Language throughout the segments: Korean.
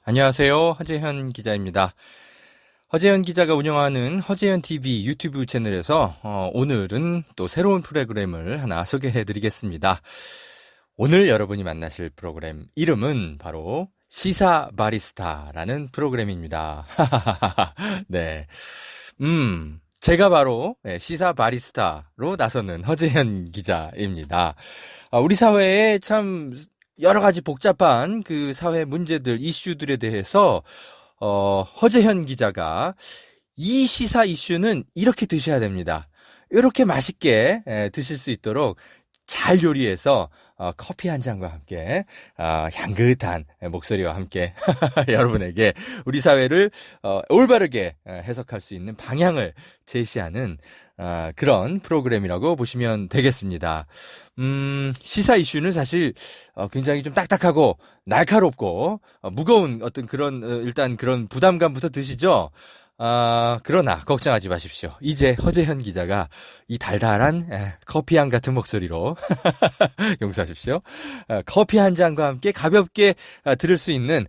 안녕하세요. 허재현 기자입니다. 허재현 기자가 운영하는 허재현 TV 유튜브 채널에서 오늘은 또 새로운 프로그램을 하나 소개해 드리겠습니다. 오늘 여러분이 만나실 프로그램 이름은 바로 시사 바리스타라는 프로그램입니다. 네. 제가 바로 시사 바리스타로 나서는 허재현 기자입니다. 우리 사회에 참 여러 가지 복잡한 그 사회 문제들, 이슈들에 대해서 허재현 기자가 이 시사 이슈는 이렇게 드셔야 됩니다. 이렇게 맛있게 드실 수 있도록 잘 요리해서 커피 한 잔과 함께 향긋한 목소리와 함께 여러분에게 우리 사회를 올바르게 해석할 수 있는 방향을 제시하는 그런 프로그램이라고 보시면 되겠습니다. 시사 이슈는 사실 굉장히 좀 딱딱하고 날카롭고 무거운 어떤 그런 일단 그런 부담감부터 드시죠. 그러나 걱정하지 마십시오. 이제 허재현 기자가 이 달달한 커피향 같은 목소리로 용서하십시오. 커피 한 잔과 함께 가볍게 들을 수 있는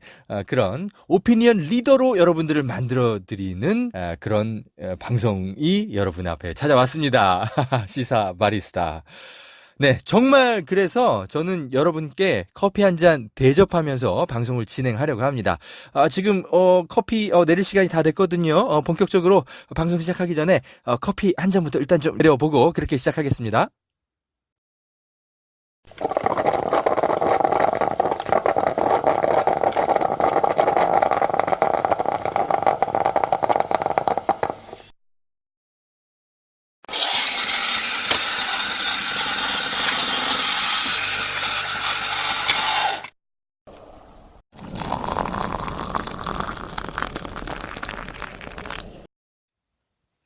그런 오피니언 리더로 여러분들을 만들어드리는 그런 방송이 여러분 앞에 찾아왔습니다. 시사 바리스타. 네, 정말 그래서 저는 여러분께 커피 한 잔 대접하면서 방송을 진행하려고 합니다. 지금 커피 내릴 시간이 다 됐거든요. 본격적으로 방송 시작하기 전에 커피 한 잔부터 일단 좀 내려보고 그렇게 시작하겠습니다.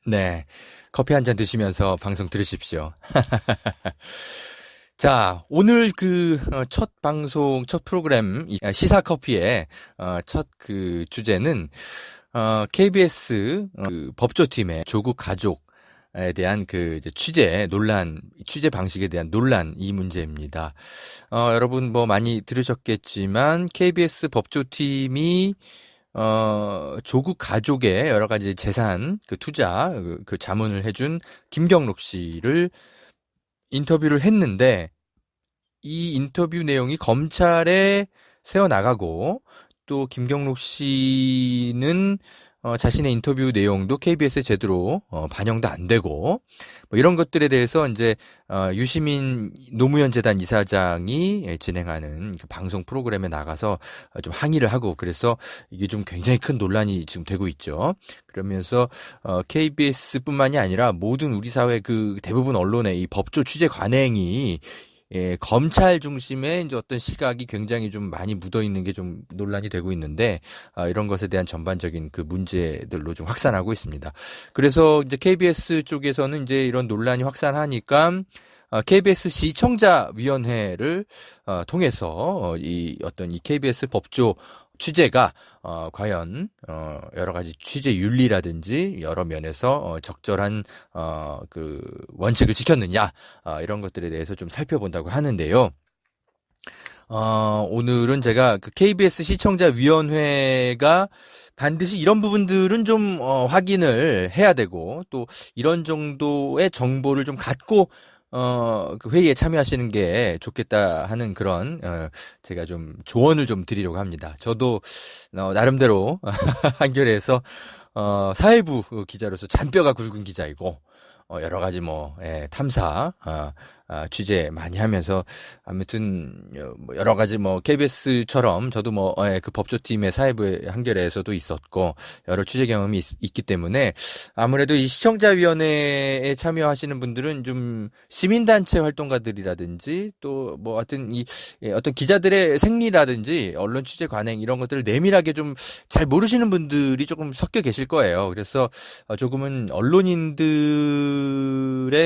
네, 커피 한 잔 드시면서 방송 들으십시오. 자, 오늘 첫 방송, 첫 프로그램, 시사 커피의 첫 그 주제는 KBS 법조팀의 조국 가족에 대한 이제 취재 방식에 대한 논란, 이 문제입니다. 여러분 뭐 많이 들으셨겠지만 KBS 법조팀이 조국 가족의 여러 가지 재산, 투자, 자문을 해준 김경록 씨를 인터뷰를 했는데, 이 인터뷰 내용이 검찰에 세워나가고, 또 김경록 씨는 자신의 인터뷰 내용도 KBS에 제대로 반영도 안 되고, 뭐 이런 것들에 대해서 이제 유시민 노무현 재단 이사장이 진행하는 방송 프로그램에 나가서 좀 항의를 하고, 그래서 이게 좀 굉장히 큰 논란이 지금 되고 있죠. 그러면서 KBS뿐만이 아니라 모든 우리 사회 대부분 언론의 이 법조 취재 관행이 검찰 중심의 이제 어떤 시각이 굉장히 좀 많이 묻어 있는 게 좀 논란이 되고 있는데, 이런 것에 대한 전반적인 문제들로 좀 확산하고 있습니다. 그래서 이제 KBS 쪽에서는 이제 이런 논란이 확산하니까 KBS 시청자위원회를 통해서 이 KBS 법조 취재가 과연 여러 가지 취재 윤리라든지 여러 면에서 적절한 원칙을 지켰느냐, 이런 것들에 대해서 좀 살펴본다고 하는데요. 오늘은 제가 KBS 시청자위원회가 반드시 이런 부분들은 좀 확인을 해야 되고, 또 이런 정도의 정보를 좀 갖고 회의에 참여하시는 게 좋겠다 하는 그런 제가 좀 조언을 좀 드리려고 합니다. 저도 나름대로 한겨레에서 사회부 기자로서 잔뼈가 굵은 기자이고, 여러 가지 탐사 취재 많이 하면서 아무튼 여러 가지 KBS처럼 저도 법조팀의 사회부의 한겨레에서도 있었고 여러 취재 경험이 있기 때문에, 아무래도 이 시청자위원회에 참여하시는 분들은 좀 시민단체 활동가들이라든지 또 어떤 기자들의 생리라든지 언론 취재 관행 이런 것들을 내밀하게 좀 잘 모르시는 분들이 조금 섞여 계실 거예요. 그래서 조금은 언론인들의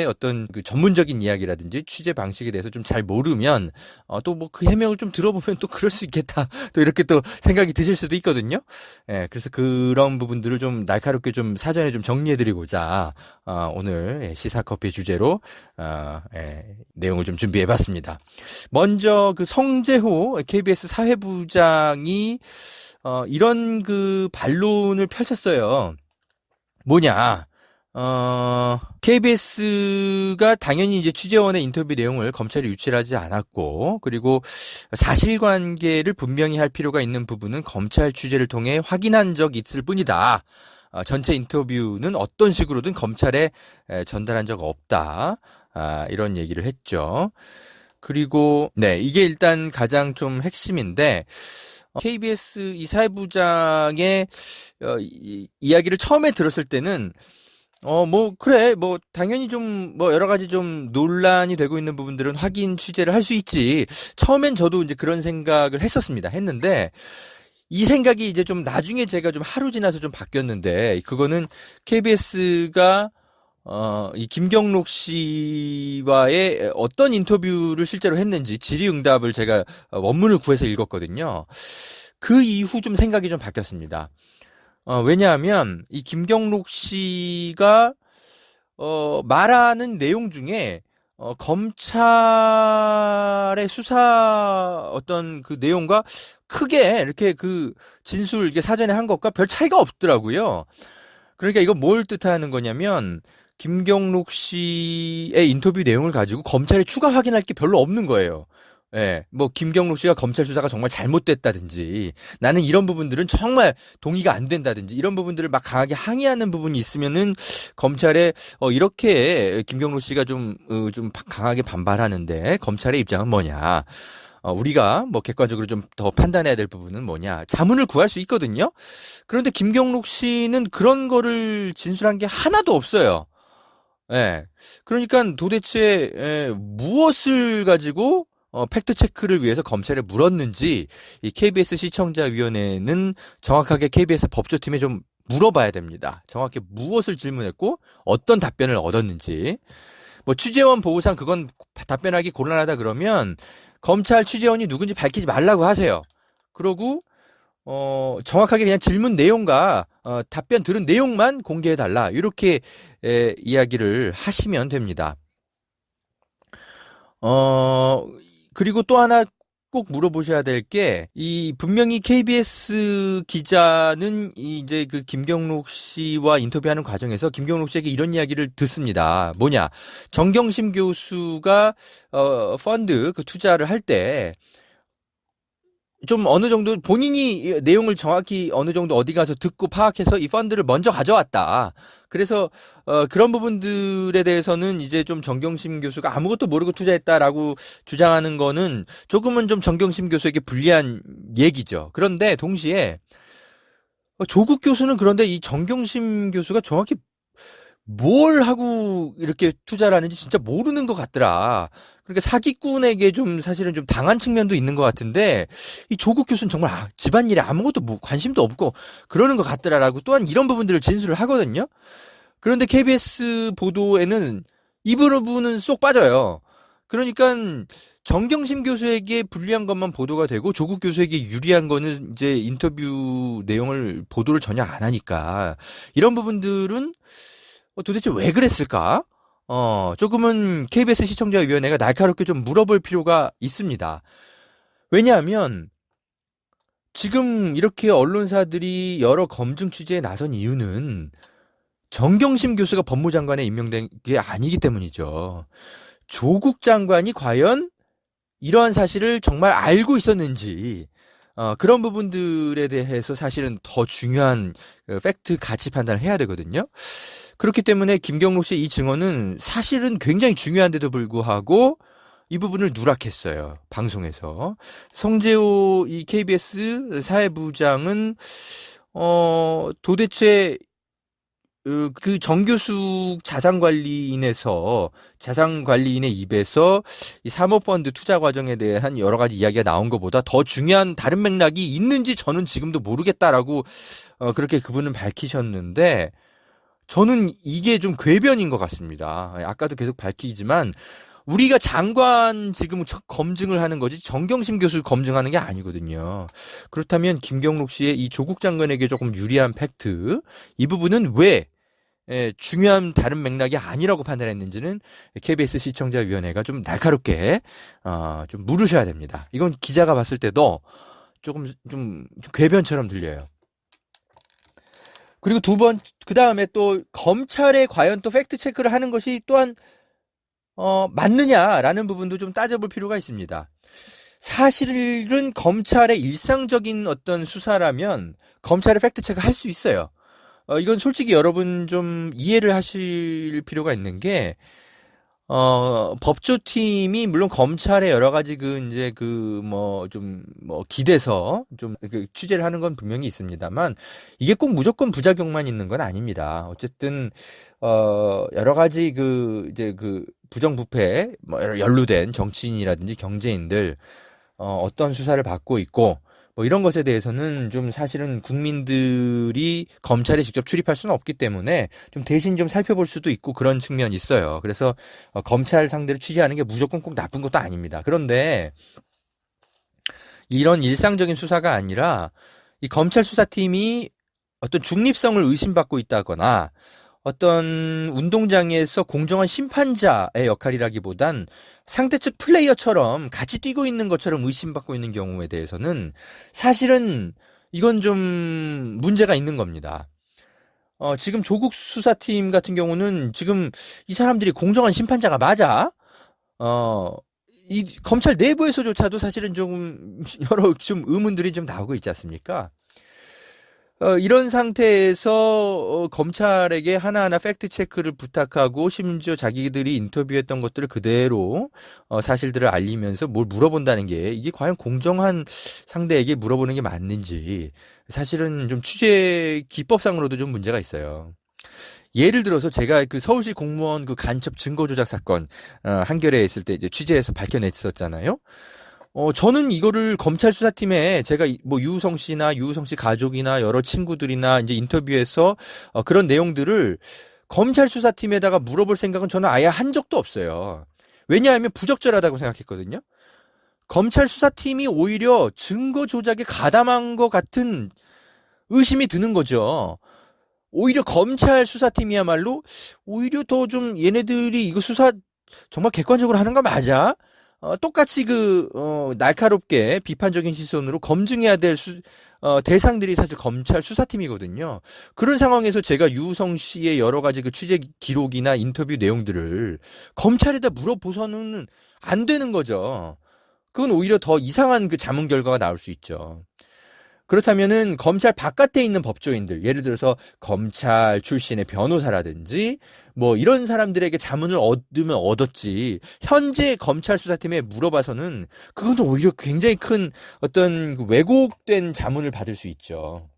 어떤 전문적인 이야기라든지 내용이라든지 취재 방식에 대해서 좀 잘 모르면 또 뭐 그 해명을 좀 들어보면 또 그럴 수 있겠다 또 이렇게 또 생각이 드실 수도 있거든요. 예, 그래서 그런 부분들을 좀 날카롭게 좀 사전에 좀 정리해드리고자 오늘 시사커피 주제로 내용을 좀 준비해봤습니다. 먼저 그 성재호 KBS 사회부장이 이런 그 반론을 펼쳤어요. 뭐냐? KBS가 당연히 이제 취재원의 인터뷰 내용을 검찰이 유출하지 않았고, 그리고 사실관계를 분명히 할 필요가 있는 부분은 검찰 취재를 통해 확인한 적이 있을 뿐이다. 전체 인터뷰는 어떤 식으로든 검찰에 전달한 적 없다. 이런 얘기를 했죠. 그리고, 네, 이게 일단 가장 좀 핵심인데, KBS 이 사회부장의 이야기를 처음에 들었을 때는 뭐 그래 뭐 당연히 좀 뭐 여러 가지 좀 논란이 되고 있는 부분들은 확인 취재를 할 수 있지. 처음엔 저도 이제 그런 생각을 했는데 이 생각이 이제 좀 나중에 제가 좀 하루 지나서 좀 바뀌었는데, 그거는 KBS가 이 김경록 씨와의 어떤 인터뷰를 실제로 했는지 질의응답을 제가 원문을 구해서 읽었거든요. 그 이후 좀 생각이 좀 바뀌었습니다. 왜냐하면 이 김경록 씨가 말하는 내용 중에 검찰의 수사 어떤 그 내용과 크게 이렇게 그 진술 이게 사전에 한 것과 별 차이가 없더라고요. 그러니까 이거 뭘 뜻하는 거냐면 김경록 씨의 인터뷰 내용을 가지고 검찰이 추가 확인할 게 별로 없는 거예요. 예, 뭐 김경록 씨가 검찰 수사가 정말 잘못됐다든지 나는 이런 부분들은 정말 동의가 안 된다든지 이런 부분들을 막 강하게 항의하는 부분이 있으면은 검찰에 이렇게 김경록 씨가 좀 강하게 반발하는데 검찰의 입장은 뭐냐? 우리가 뭐 객관적으로 좀 더 판단해야 될 부분은 뭐냐? 자문을 구할 수 있거든요. 그런데 김경록 씨는 그런 거를 진술한 게 하나도 없어요. 예. 그러니까 도대체 무엇을 가지고 팩트 체크를 위해서 검찰에 물었는지 이 KBS 시청자위원회는 정확하게 KBS 법조팀에 좀 물어봐야 됩니다. 정확히 무엇을 질문했고 어떤 답변을 얻었는지. 뭐 취재원 보호상 그건 답변하기 곤란하다 그러면 검찰 취재원이 누군지 밝히지 말라고 하세요. 그러고 정확하게 그냥 질문 내용과 답변 들은 내용만 공개해달라. 이렇게 이야기를 하시면 됩니다. 그리고 또 하나 꼭 물어보셔야 될 게, 분명히 KBS 기자는 이제 그 김경록 씨와 인터뷰하는 과정에서 김경록 씨에게 이런 이야기를 듣습니다. 뭐냐? 정경심 교수가, 펀드 그 투자를 할 때, 좀 어느 정도 본인이 내용을 정확히 어느 정도 어디 가서 듣고 파악해서 이 펀드를 먼저 가져왔다. 그래서 그런 부분들에 대해서는 이제 좀 정경심 교수가 아무것도 모르고 투자했다라고 주장하는 거는 조금은 좀 정경심 교수에게 불리한 얘기죠. 그런데 동시에 조국 교수는 그런데 이 정경심 교수가 정확히 뭘 하고 이렇게 투자를 하는지 진짜 모르는 것 같더라. 그러니까 사기꾼에게 좀 사실은 좀 당한 측면도 있는 것 같은데 이 조국 교수는 정말 집안일에 아무것도 관심도 없고 그러는 것 같더라라고 또한 이런 부분들을 진술을 하거든요. 그런데 KBS 보도에는 이 부분은 쏙 빠져요. 그러니까 정경심 교수에게 불리한 것만 보도가 되고 조국 교수에게 유리한 거는 이제 인터뷰 내용을 보도를 전혀 안 하니까 이런 부분들은 도대체 왜 그랬을까? 조금은 KBS 시청자위원회가 날카롭게 좀 물어볼 필요가 있습니다. 왜냐하면 지금 이렇게 언론사들이 여러 검증 취재에 나선 이유는 정경심 교수가 법무장관에 임명된 게 아니기 때문이죠. 조국 장관이 과연 이러한 사실을 정말 알고 있었는지 그런 부분들에 대해서 사실은 더 중요한 팩트 가치 판단을 해야 되거든요. 그렇기 때문에 김경록 씨의 이 증언은 사실은 굉장히 중요한데도 불구하고 이 부분을 누락했어요. 방송에서. 성재호 이 KBS 사회부장은 도대체 그 정교숙 자산관리인의 입에서 이 사모펀드 투자 과정에 대한 여러 가지 이야기가 나온 것보다 더 중요한 다른 맥락이 있는지 저는 지금도 모르겠다라고 그렇게 그분은 밝히셨는데 저는 이게 좀 궤변인 것 같습니다. 아까도 계속 밝히지만 우리가 장관 지금 검증을 하는 거지 정경심 교수 검증하는 게 아니거든요. 그렇다면 김경록 씨의 이 조국 장관에게 조금 유리한 팩트, 이 부분은 왜 중요한 다른 맥락이 아니라고 판단했는지는 KBS 시청자위원회가 좀 날카롭게 좀 물으셔야 됩니다. 이건 기자가 봤을 때도 조금 좀 궤변처럼 들려요. 그리고 그 다음에 또 검찰에 과연 또 팩트 체크를 하는 것이 또한 맞느냐라는 부분도 좀 따져볼 필요가 있습니다. 사실은 검찰의 일상적인 어떤 수사라면 검찰의 팩트 체크 할 수 있어요. 이건 솔직히 여러분 좀 이해를 하실 필요가 있는 게, 법조팀이 물론 검찰의 여러 가지 기대서 취재를 하는 건 분명히 있습니다만, 이게 꼭 무조건 부작용만 있는 건 아닙니다. 어쨌든, 여러 가지 부정부패, 연루된 정치인이라든지 경제인들, 어떤 수사를 받고 있고, 이런 것에 대해서는 좀 사실은 국민들이 검찰에 직접 출입할 수는 없기 때문에 좀 대신 좀 살펴볼 수도 있고 그런 측면이 있어요. 그래서 검찰 상대로 취재하는 게 무조건 꼭 나쁜 것도 아닙니다. 그런데 이런 일상적인 수사가 아니라 이 검찰 수사팀이 어떤 중립성을 의심받고 있다거나 어떤 운동장에서 공정한 심판자의 역할이라기보단 상대측 플레이어처럼 같이 뛰고 있는 것처럼 의심받고 있는 경우에 대해서는 사실은 이건 좀 문제가 있는 겁니다. 지금 조국 수사팀 같은 경우는 지금 이 사람들이 공정한 심판자가 맞아? 이 검찰 내부에서조차도 사실은 여러 의문들이 좀 나오고 있지 않습니까? 이런 상태에서 검찰에게 하나하나 팩트 체크를 부탁하고 심지어 자기들이 인터뷰했던 것들을 그대로 사실들을 알리면서 뭘 물어본다는 게 이게 과연 공정한 상대에게 물어보는 게 맞는지 사실은 좀 취재 기법상으로도 좀 문제가 있어요. 예를 들어서 제가 서울시 공무원 간첩 증거 조작 사건 한겨레에 있을 때 이제 취재해서 밝혀냈었잖아요. 저는 이거를 검찰 수사팀에 제가 유우성 씨나 유우성 씨 가족이나 여러 친구들이나 이제 인터뷰에서 그런 내용들을 검찰 수사팀에다가 물어볼 생각은 저는 아예 한 적도 없어요. 왜냐하면 부적절하다고 생각했거든요. 검찰 수사팀이 오히려 증거 조작에 가담한 것 같은 의심이 드는 거죠. 오히려 검찰 수사팀이야말로 오히려 더 좀 얘네들이 이거 수사 정말 객관적으로 하는 거 맞아? 똑같이 날카롭게 비판적인 시선으로 검증해야 될 대상들이 사실 검찰 수사팀이거든요. 그런 상황에서 제가 유우성 씨의 여러 가지 취재 기록이나 인터뷰 내용들을 검찰에다 물어보서는 안 되는 거죠. 그건 오히려 더 이상한 자문 결과가 나올 수 있죠. 그렇다면은 검찰 바깥에 있는 법조인들, 예를 들어서 검찰 출신의 변호사라든지 이런 사람들에게 자문을 얻으면 얻었지 현재 검찰 수사팀에 물어봐서는 그건 오히려 굉장히 큰 어떤 왜곡된 자문을 받을 수 있죠.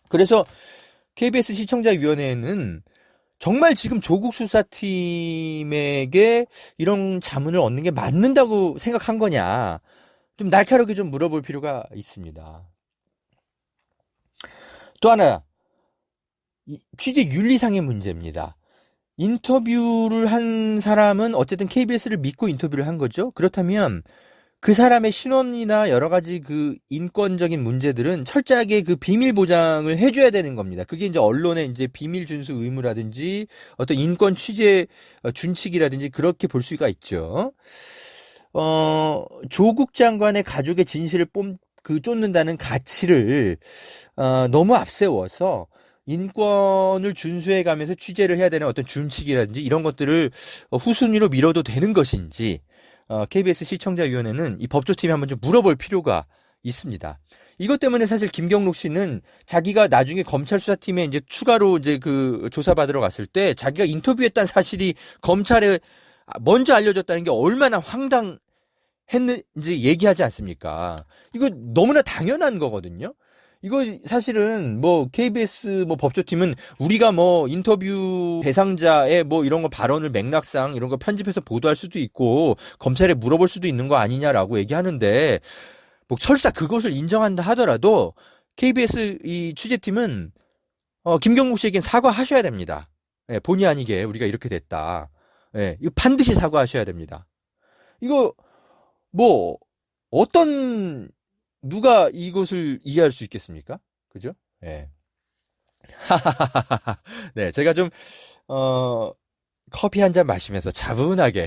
그래서 KBS 시청자위원회는 정말 지금 조국 수사팀에게 이런 자문을 얻는 게 맞는다고 생각한 거냐, 좀 날카롭게 좀 물어볼 필요가 있습니다. 또 하나, 취재 윤리상의 문제입니다. 인터뷰를 한 사람은 어쨌든 KBS를 믿고 인터뷰를 한 거죠. 그렇다면 그 사람의 신원이나 여러 가지 인권적인 문제들은 철저하게 비밀 보장을 해줘야 되는 겁니다. 그게 이제 언론의 이제 비밀 준수 의무라든지 어떤 인권 취재 준칙이라든지 그렇게 볼 수가 있죠. 조국 장관의 가족의 진실을 쫓는다는 가치를 너무 앞세워서 인권을 준수해가면서 취재를 해야 되는 어떤 준칙이라든지 이런 것들을 후순위로 밀어도 되는 것인지 KBS 시청자위원회는 이 법조팀에 한번 좀 물어볼 필요가 있습니다. 이것 때문에 사실 김경록 씨는 자기가 나중에 검찰 수사팀에 이제 추가로 이제 조사받으러 갔을 때 자기가 인터뷰했다는 사실이 검찰에 먼저 알려졌다는 게 얼마나 했는지 얘기하지 않습니까? 이거 너무나 당연한 거거든요. 이거 사실은 KBS 법조팀은 우리가 인터뷰 대상자의 이런 거 발언을 맥락상 이런 거 편집해서 보도할 수도 있고 검찰에 물어볼 수도 있는 거 아니냐라고 얘기하는데 설사 그것을 인정한다 하더라도 KBS 이 취재팀은 김경록 씨에겐 사과하셔야 됩니다. 본의 아니게 우리가 이렇게 됐다. 예, 이거 반드시 사과하셔야 됩니다. 이거 뭐 어떤 누가 이것을 이해할 수 있겠습니까? 그죠? 예. 네, 제가 좀 커피 한 잔 마시면서 차분하게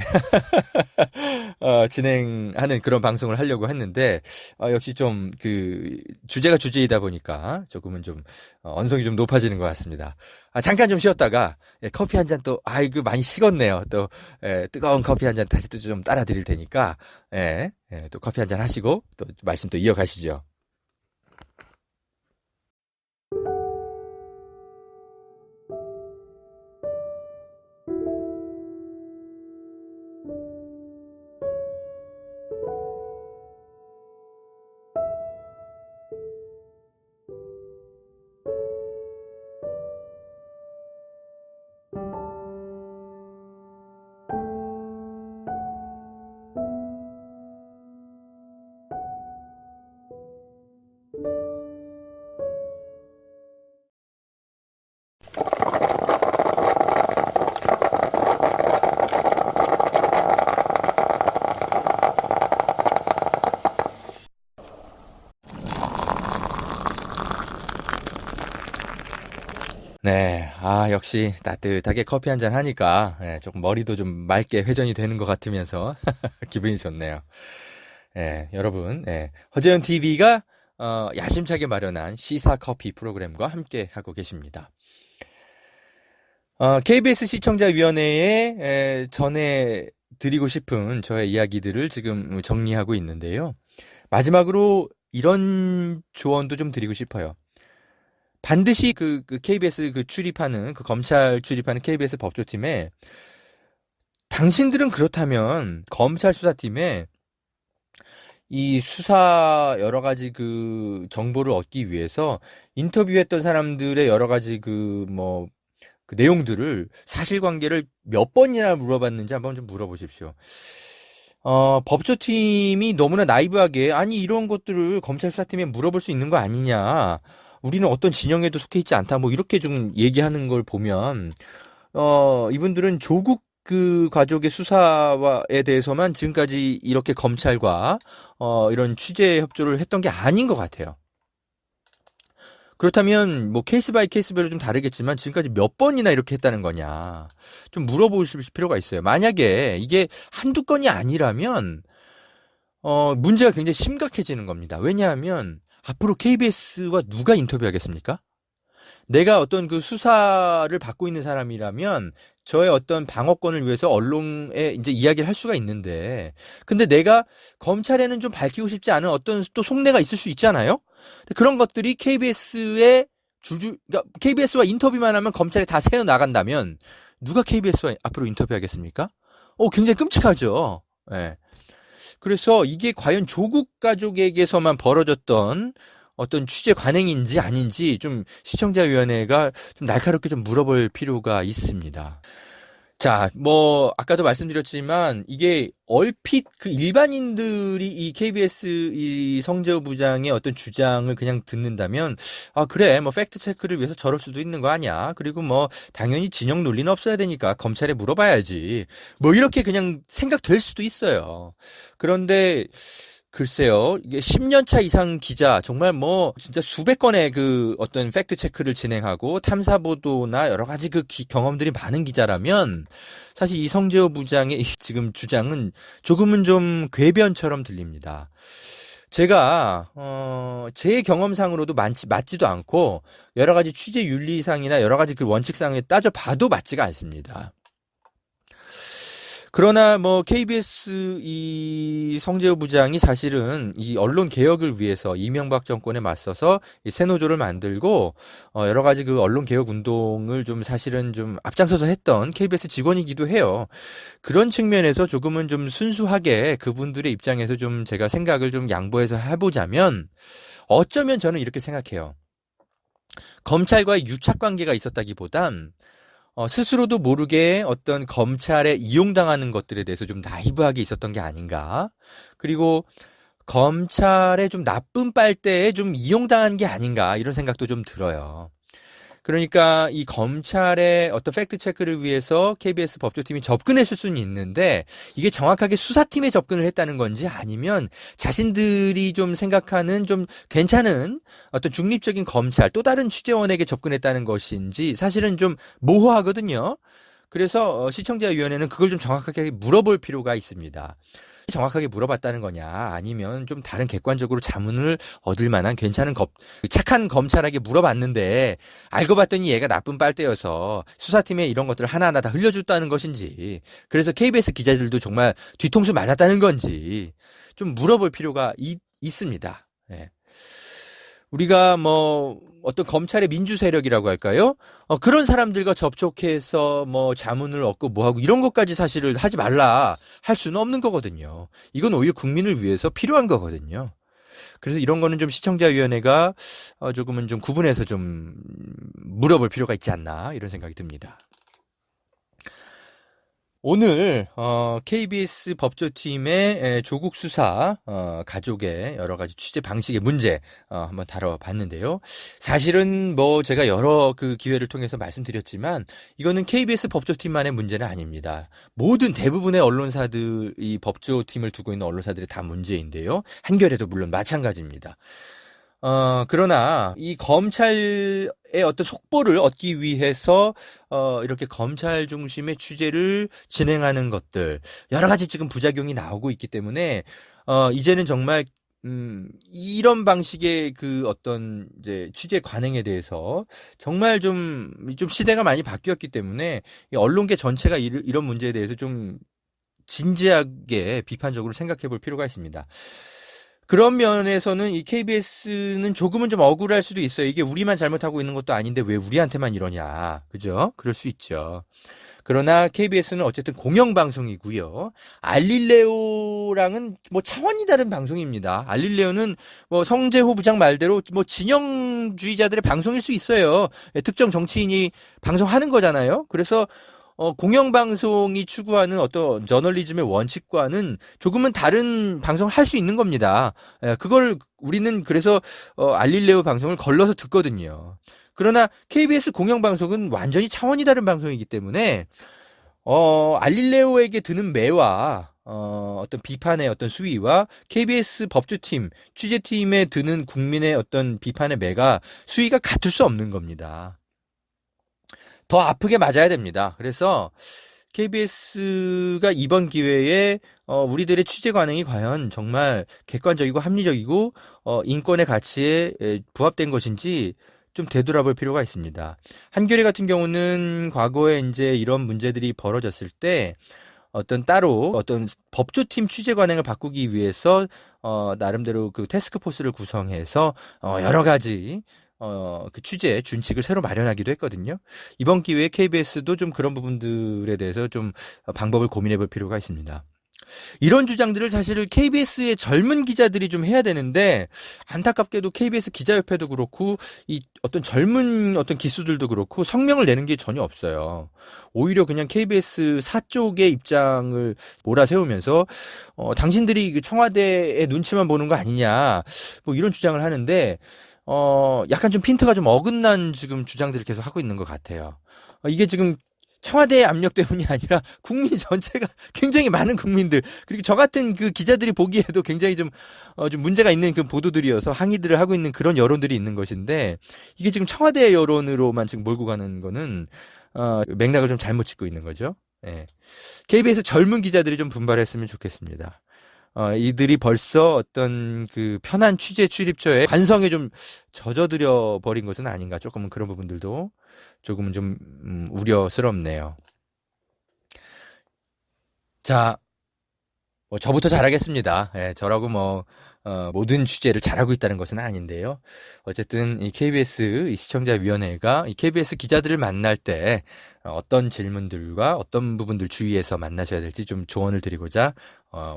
진행하는 그런 방송을 하려고 했는데 역시 좀 그 주제가 주제이다 보니까 조금은 좀 언성이 좀 높아지는 것 같습니다. 잠깐 좀 쉬었다가 커피 한 잔 또 아이고 많이 식었네요. 또 뜨거운 커피 한 잔 다시 또 좀 따라 드릴 테니까 또 커피 한 잔 하시고 또 말씀 또 이어가시죠. 네, 역시 따뜻하게 커피 한 잔 하니까 조금 머리도 좀 맑게 회전이 되는 것 같으면서 기분이 좋네요. 여러분, 허재현 TV가 야심차게 마련한 시사 커피 프로그램과 함께 하고 계십니다. KBS 시청자위원회에 전해 드리고 싶은 저의 이야기들을 지금 정리하고 있는데요. 마지막으로 이런 조언도 좀 드리고 싶어요. 반드시 그 KBS 출입하는 검찰 출입하는 KBS 법조팀에 당신들은 그렇다면 검찰 수사팀에 이 수사 여러 가지 그 정보를 얻기 위해서 인터뷰했던 사람들의 여러 가지 그 내용들을 사실관계를 몇 번이나 물어봤는지 한번 좀 물어보십시오. 법조팀이 너무나 나이브하게 아니 이런 것들을 검찰 수사팀에 물어볼 수 있는 거 아니냐. 우리는 어떤 진영에도 속해 있지 않다. 뭐 이렇게 좀 얘기하는 걸 보면 이분들은 조국 그 가족의 수사에 대해서만 지금까지 이렇게 검찰과 이런 취재 협조를 했던 게 아닌 것 같아요. 그렇다면 뭐 케이스 바이 케이스별로 좀 다르겠지만 지금까지 몇 번이나 이렇게 했다는 거냐 좀 물어보실 필요가 있어요. 만약에 이게 한두 건이 아니라면 문제가 굉장히 심각해지는 겁니다. 왜냐하면 앞으로 KBS와 누가 인터뷰하겠습니까? 내가 어떤 그 수사를 받고 있는 사람이라면 저의 어떤 방어권을 위해서 언론에 이제 이야기를 할 수가 있는데, 근데 내가 검찰에는 좀 밝히고 싶지 않은 어떤 또 속내가 있을 수 있잖아요? 그런 것들이 그러니까 KBS와 인터뷰만 하면 검찰에 다 새어 나간다면 누가 KBS와 앞으로 인터뷰하겠습니까? 굉장히 끔찍하죠. 예. 그래서 이게 과연 조국 가족에게서만 벌어졌던 어떤 취재 관행인지 아닌지 좀 시청자위원회가 좀 날카롭게 좀 물어볼 필요가 있습니다. 자, 아까도 말씀드렸지만, 이게 얼핏 그 일반인들이 이 KBS 이 성재호 부장의 어떤 주장을 그냥 듣는다면, 그래, 팩트 체크를 위해서 저럴 수도 있는 거 아니야. 그리고 당연히 진영 논리는 없어야 되니까 검찰에 물어봐야지. 이렇게 그냥 생각될 수도 있어요. 그런데, 글쎄요, 이게 10년 차 이상 기자, 정말 진짜 수백 건의 그 어떤 팩트 체크를 진행하고 탐사 보도나 여러 가지 그 경험들이 많은 기자라면 사실 이 성재호 부장의 지금 주장은 조금은 좀 궤변처럼 들립니다. 제가, 제 경험상으로도 맞지도 않고 여러 가지 취재 윤리상이나 여러 가지 그 원칙상에 따져봐도 맞지가 않습니다. 그러나 KBS 이 성재호 부장이 사실은 이 언론 개혁을 위해서 이명박 정권에 맞서서 이 새노조를 만들고 여러 가지 그 언론 개혁 운동을 좀 사실은 좀 앞장서서 했던 KBS 직원이기도 해요. 그런 측면에서 조금은 좀 순수하게 그분들의 입장에서 좀 제가 생각을 좀 양보해서 해보자면 어쩌면 저는 이렇게 생각해요. 검찰과의 유착 관계가 있었다기보단 스스로도 모르게 어떤 검찰에 이용당하는 것들에 대해서 좀 나이브하게 있었던 게 아닌가. 그리고 검찰의 좀 나쁜 빨대에 좀 이용당한 게 아닌가 이런 생각도 좀 들어요. 그러니까 이 검찰의 어떤 팩트 체크를 위해서 KBS 법조팀이 접근했을 수는 있는데 이게 정확하게 수사팀에 접근을 했다는 건지 아니면 자신들이 좀 생각하는 좀 괜찮은 어떤 중립적인 검찰 또 다른 취재원에게 접근했다는 것인지 사실은 좀 모호하거든요. 그래서 시청자위원회는 그걸 좀 정확하게 물어볼 필요가 있습니다. 정확하게 물어봤다는 거냐 아니면 좀 다른 객관적으로 자문을 얻을 만한 괜찮은 착한 검찰에게 물어봤는데 알고 봤더니 얘가 나쁜 빨대여서 수사팀에 이런 것들을 하나하나 다 흘려줬다는 것인지 그래서 KBS 기자들도 정말 뒤통수 맞았다는 건지 좀 물어볼 필요가 있습니다. 네. 우리가 뭐 어떤 검찰의 민주 세력이라고 할까요? 그런 사람들과 접촉해서 뭐 자문을 얻고 뭐하고 이런 것까지 사실을 하지 말라 할 수는 없는 거거든요. 이건 오히려 국민을 위해서 필요한 거거든요. 그래서 이런 거는 좀 시청자위원회가 조금은 좀 구분해서 좀 물어볼 필요가 있지 않나 이런 생각이 듭니다. 오늘 KBS 법조팀의 조국 수사 가족의 여러 가지 취재 방식의 문제 한번 다뤄봤는데요. 사실은 뭐 제가 여러 그 기회를 통해서 말씀드렸지만 이거는 KBS 법조팀만의 문제는 아닙니다. 모든 대부분의 언론사들 이 법조팀을 두고 있는 언론사들이 다 문제인데요. 한겨레도 물론 마찬가지입니다. 그러나 이 검찰의 어떤 속보를 얻기 위해서 이렇게 검찰 중심의 취재를 진행하는 것들 여러 가지 지금 부작용이 나오고 있기 때문에 이제는 정말 이런 방식의 그 어떤 이제 취재 관행에 대해서 정말 좀 시대가 많이 바뀌었기 때문에 이 언론계 전체가 이런 문제에 대해서 좀 진지하게 비판적으로 생각해 볼 필요가 있습니다. 그런 면에서는 이 KBS는 조금은 좀 억울할 수도 있어요. 이게 우리만 잘못하고 있는 것도 아닌데 왜 우리한테만 이러냐. 그죠? 그럴 수 있죠. 그러나 KBS는 어쨌든 공영방송이고요. 알릴레오랑은 뭐 차원이 다른 방송입니다. 알릴레오는 뭐 성재호 부장 말대로 뭐 진영주의자들의 방송일 수 있어요. 특정 정치인이 방송하는 거잖아요. 그래서 공영방송이 추구하는 어떤 저널리즘의 원칙과는 조금은 다른 방송을 할 수 있는 겁니다. 그걸 우리는 그래서 알릴레오 방송을 걸러서 듣거든요. 그러나 KBS 공영방송은 완전히 차원이 다른 방송이기 때문에 알릴레오에게 드는 매와 어떤 비판의 어떤 수위와 KBS 법조팀, 취재팀에 드는 국민의 어떤 비판의 매가 수위가 같을 수 없는 겁니다. 더 아프게 맞아야 됩니다. 그래서 KBS가 이번 기회에 우리들의 취재 관행이 과연 정말 객관적이고 합리적이고 인권의 가치에 부합된 것인지 좀 되돌아볼 필요가 있습니다. 한겨레 같은 경우는 과거에 이제 이런 문제들이 벌어졌을 때 따로 어떤 법조팀 취재 관행을 바꾸기 위해서 나름대로 그 태스크포스를 구성해서 여러 가지 그 취재 준칙을 새로 마련하기도 했거든요. 이번 기회에 KBS도 좀 그런 부분들에 대해서 좀 방법을 고민해 볼 필요가 있습니다. 이런 주장들을 사실 KBS의 젊은 기자들이 좀 해야 되는데 안타깝게도 KBS 기자협회도 그렇고 이 어떤 젊은 어떤 기수들도 그렇고 성명을 내는 게 전혀 없어요. 오히려 그냥 KBS 사쪽의 입장을 몰아세우면서 당신들이 청와대의 눈치만 보는 거 아니냐 뭐 이런 주장을 하는데 약간 좀 핀트가 좀 어긋난 지금 주장들을 계속 하고 있는 것 같아요. 이게 지금 청와대의 압력 때문이 아니라 국민 전체가 굉장히 많은 국민들 그리고 저 같은 그 기자들이 보기에도 굉장히 좀 문제가 있는 그 보도들이어서 항의들을 하고 있는 그런 여론들이 있는 것인데 이게 지금 청와대 여론으로만 지금 몰고 가는 거는 맥락을 좀 잘못 짚고 있는 거죠. 예. KBS 젊은 기자들이 좀 분발했으면 좋겠습니다. 이들이 벌써 어떤 그 편한 취재 출입처에 관성에 좀 젖어들여 버린 것은 아닌가 조금은 그런 부분들도 조금은 좀 우려스럽네요. 자, 저부터 잘하겠습니다. 예, 저라고 모든 취재를 잘하고 있다는 것은 아닌데요. 어쨌든 이 KBS 이 시청자위원회가 이 KBS 기자들을 만날 때 어떤 질문들과 어떤 부분들 주의해서 만나셔야 될지 좀 조언을 드리고자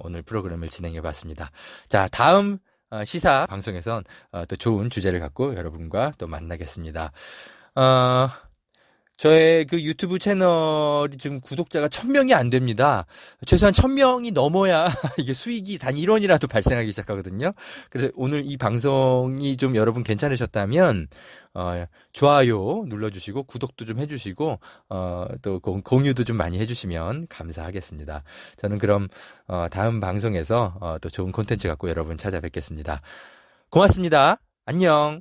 오늘 프로그램을 진행해 봤습니다. 자, 다음 시사 방송에선 또 좋은 주제를 갖고 여러분과 또 만나겠습니다. 저의 그 유튜브 채널이 지금 구독자가 1000명이 안 됩니다. 최소한 1000명이 넘어야 이게 수익이 단 1원이라도 발생하기 시작하거든요. 그래서 오늘 이 방송이 좀 여러분 괜찮으셨다면, 좋아요 눌러주시고, 구독도 좀 해주시고, 또 공유도 좀 많이 해주시면 감사하겠습니다. 저는 그럼, 다음 방송에서 또 좋은 콘텐츠 갖고 여러분 찾아뵙겠습니다. 고맙습니다. 안녕.